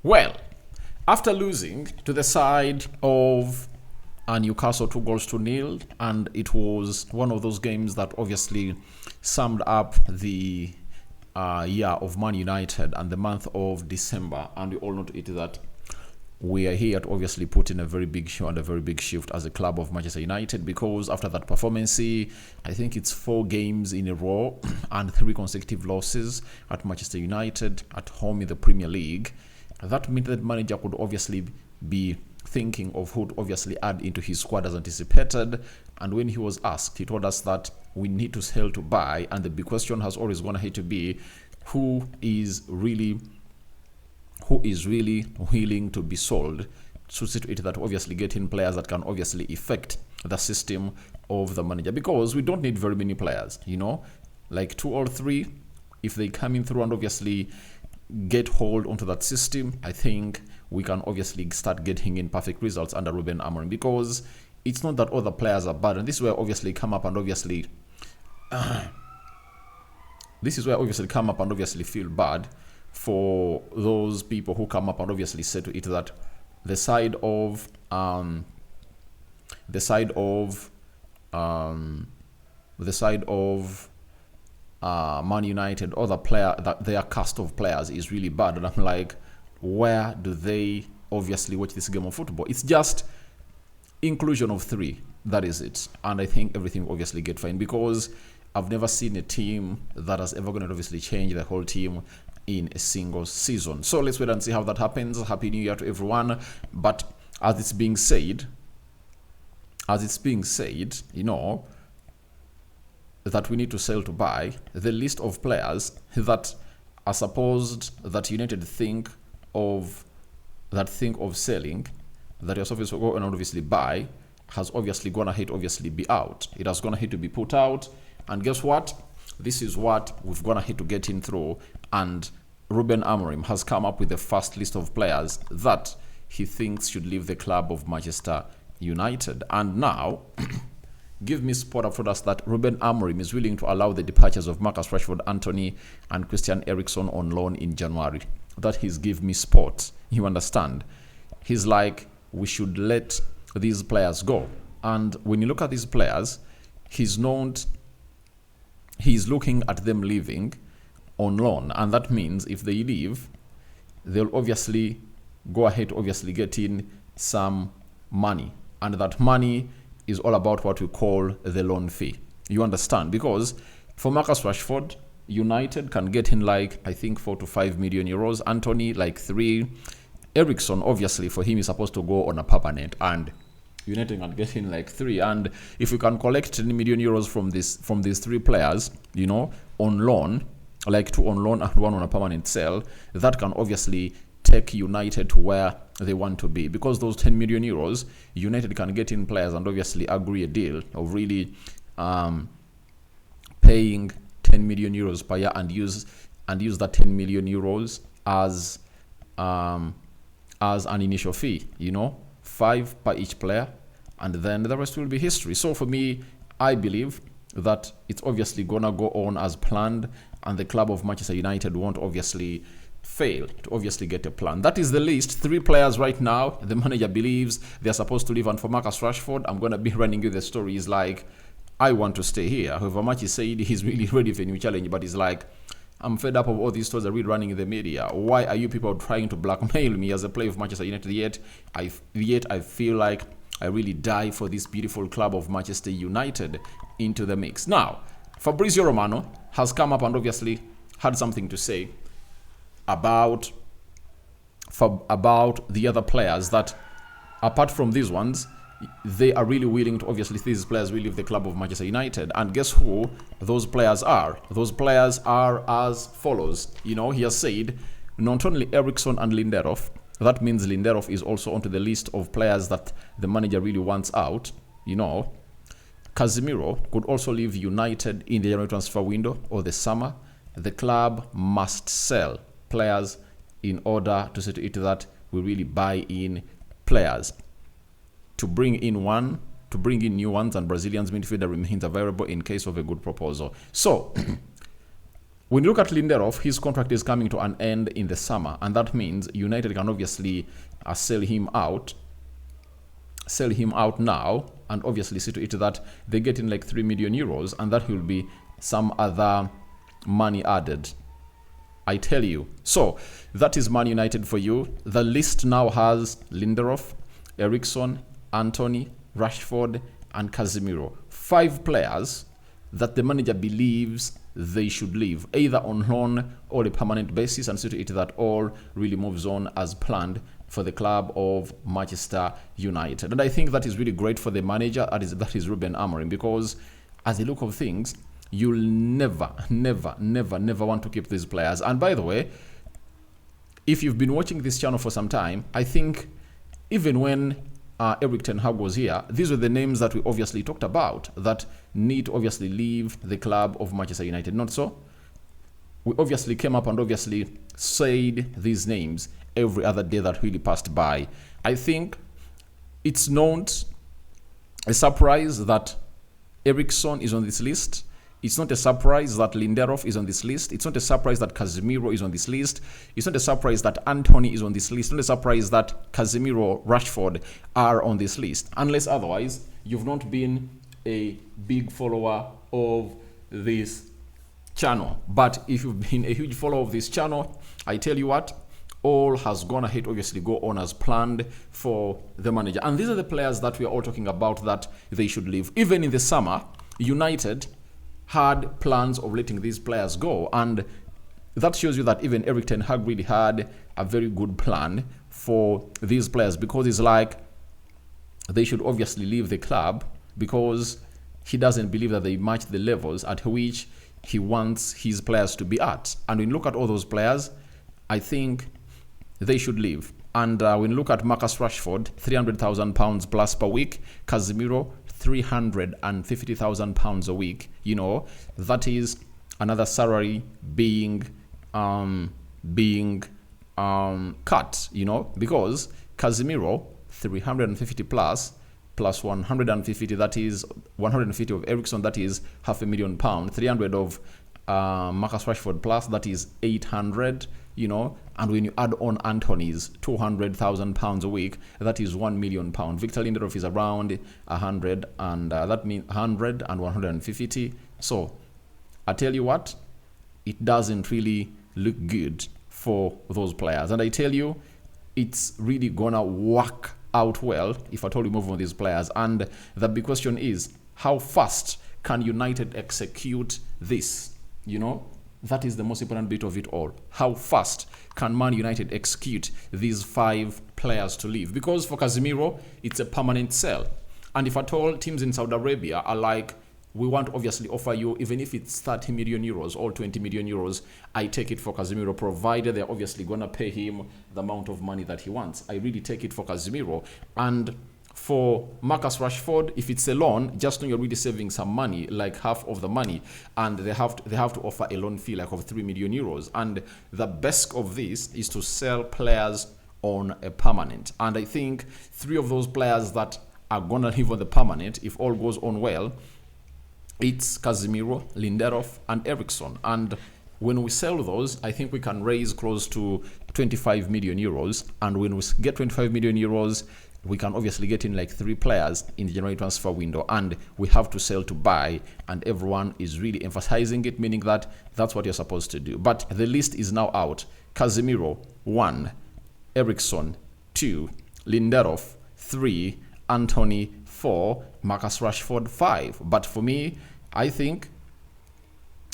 Well, after losing to the side of Newcastle 2-0, and it was one of those games that obviously summed up the year of Man United and the month of December, and we all know to it that we are here to obviously put in a very big show and a very big shift as a club of Manchester United, because after that performance, I think it's 4 games in a row and 3 consecutive losses at Manchester United at home in the Premier League. That meant that manager could obviously be thinking of who to obviously add into his squad as anticipated. And when he was asked, he told us that we need to sell to buy. And the big question has always gone ahead to be who is really willing to be sold, to see to it that obviously getting players that can obviously affect the system of the manager, because we don't need very many players, like 2 or 3. If they come in through and obviously get hold onto that system, I think we can obviously start getting in perfect results under Ruben Amorim, because it's not that other players are bad, and this is where obviously come up and obviously feel bad for those people who come up and obviously say to it that the side of Man United or the player, that their cast of players is really bad. And I'm like, where do they obviously watch this game of football? It's just inclusion of 3. That is it. And I think everything will obviously get fine, because I've never seen a team that has ever going to obviously change the whole team in a single season. So let's wait and see how that happens. Happy New Year to everyone. But as it's being said, that we need to sell to buy, the list of players that are supposed that United think of selling, that you're supposed to go and obviously buy, has obviously gone ahead obviously be out. It has gone ahead to be put out, and guess what? This is what we've gone ahead to get in through, and Ruben Amorim has come up with the first list of players that he thinks should leave the club of Manchester United. And now give me support up for us that Ruben Amorim is willing to allow the departures of Marcus Rashford, Anthony, and Christian Eriksen on loan in January. That he's give me support. You understand? He's like, we should let these players go. And when you look at these players, he's looking at them leaving on loan. And that means if they leave, they'll obviously go ahead to obviously get in some money. And that money is all about what we call the loan fee. You understand? Because for Marcus Rashford, United can get in like, I think 4 to 5 million euros. Anthony, like 3. Eriksen, obviously, for him is supposed to go on a permanent, and United can get in like 3. And if we can collect 10 million euros from these 3 players, on loan, like 2 on loan and 1 on a permanent sale, that can obviously take United to where they want to be, because those 10 million euros, United can get in players and obviously agree a deal of really paying 10 million euros per year and use that 10 million euros as an initial fee, 5 per each player, and then the rest will be history. So for me, I believe that it's obviously gonna go on as planned, and the club of Manchester United won't obviously fail to obviously get a plan. That is the list. 3 players right now the manager believes they're supposed to leave, and for Marcus Rashford, I'm gonna be running you the story. Is like, I want to stay here. However much he said he's really ready for a new challenge, but he's like, I'm fed up of all these stories that we're running in the media. Why are you people trying to blackmail me as a player of Manchester United? Yet I feel like I really die for this beautiful club of Manchester United into the mix. Now, Fabrizio Romano has come up and obviously had something to say about the other players, that apart from these ones, they are really willing to obviously these players will leave the club of Manchester United. And guess who those players are? Those players are as follows. He has said not only Eriksen and Lindelof, that means Lindelof is also onto the list of players that the manager really wants out. Casemiro could also leave United in the January transfer window or the summer. The club must sell players in order to say to it that we really buy in players. To bring in new ones, and Brazilians midfielder remains available in case of a good proposal. So When you look at Lindelof, his contract is coming to an end in the summer, and that means United can obviously sell him out now, and obviously see to it that they get in like 3 million euros, and that will be some other money added, I tell you. So that is Man United for you. The list now has Lindelof, Eriksen, Antony, Rashford, and Casemiro. 5 players that the manager believes they should leave, either on loan or a permanent basis, and see to it that all really moves on as planned for the club of Manchester United. And I think that is really great for the manager, that is Ruben Amorim, because as a look of things, you'll never want to keep these players. And by the way, if you've been watching this channel for some time, I think even when Erik ten Hag was here, these were the names that we obviously talked about that need to obviously leave the club of Manchester United. Not so? We obviously came up and obviously said these names every other day that really passed by. I think it's not a surprise that Eriksen is on this list. It's not a surprise that Lindelof is on this list. It's not a surprise that Casemiro is on this list. It's not a surprise that Antony is on this list. It's not a surprise that Casemiro, Rashford are on this list. Unless otherwise, you've not been a big follower of this channel. But if you've been a huge follower of this channel, I tell you what, all has gone ahead, obviously go on as planned for the manager. And these are the players that we are all talking about that they should leave. Even in the summer, United had plans of letting these players go, and that shows you that even Erik ten Hag really had a very good plan for these players, because it's like they should obviously leave the club because he doesn't believe that they match the levels at which he wants his players to be at. And when you look at all those players, I think they should leave. And when you look at Marcus Rashford, £300,000 plus per week, Casemiro, £350,000 a week, you know, that is another salary being cut, you know, because Casemiro 350 plus 150, that is 150 of Eriksen, that is £500,000, 300 of Marcus Rashford plus, that is 800, you know, and when you add on Antony's £200,000 a week, that is £1 million. Victor Lindelof is around 100, and that means 100 and 150. So I tell you what, it doesn't really look good for those players, and I tell you, it's really gonna work out well if at all you move on these players. And the big question is, how fast can United execute this? You know, that is the most important bit of it all. How fast can Man United execute these 5 players to leave? Because for Casemiro, it's a permanent sell. And if at all teams in Saudi Arabia are like, we want to obviously offer you, even if it's 30 million euros or 20 million euros, I take it for Casemiro, provided they're obviously going to pay him the amount of money that he wants. I really take it for Casemiro. And for Marcus Rashford, if it's a loan, just know you're really saving some money, like half of the money, and they have to offer a loan fee like of 3 million euros. And the best of this is to sell players on a permanent. And I think 3 of those players that are gonna live on the permanent, if all goes on well, it's Casemiro, Lindelof, and Eriksen. And when we sell those, I think we can raise close to 25 million euros. And when we get 25 million euros, we can obviously get in like 3 players in the January transfer window, and we have to sell to buy, and everyone is really emphasizing it, meaning that that's what you're supposed to do. But the list is now out. Casemiro 1, Eriksen 2, Lindelof 3, Antony 4, Marcus Rashford 5. But for me, I think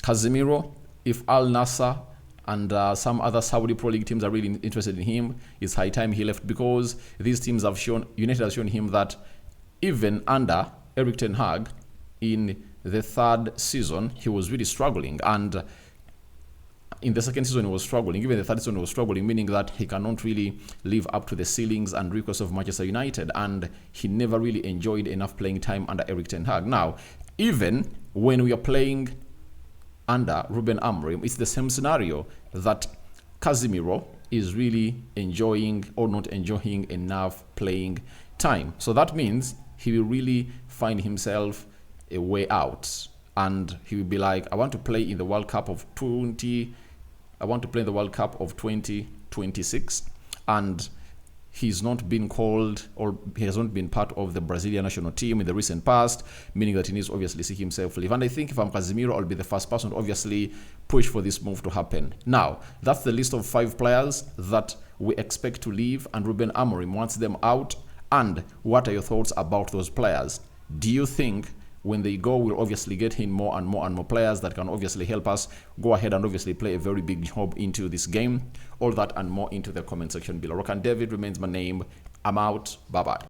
Casemiro, if Al Nassr and some other Saudi Pro League teams are really interested in him, it's high time he left, because these teams have shown, United has shown him that even under Erik ten Hag in the 3rd season, he was really struggling. And in the 2nd season, he was struggling. Even the 3rd season, he was struggling, meaning that he cannot really live up to the ceilings and requests of Manchester United. And he never really enjoyed enough playing time under Erik ten Hag. Now, even when we are playing under Ruben Amorim, it's the same scenario, that Casemiro is really enjoying or not enjoying enough playing time. So that means he will really find himself a way out. and he will be like, I want to play in the World Cup of 2026, and he's not been called, or he has not been part of the Brazilian national team in the recent past, meaning that he needs to obviously see himself leave. And I think if I'm Casemiro, I'll be the first person to obviously push for this move to happen. Now, that's the list of 5 players that we expect to leave, and Ruben Amorim wants them out. And what are your thoughts about those players? Do you think when they go, we'll obviously get in more and more and more players that can obviously help us go ahead and obviously play a very big job into this game? All that and more into the comment section below. Rock and David remains my name. I'm out. Bye-bye.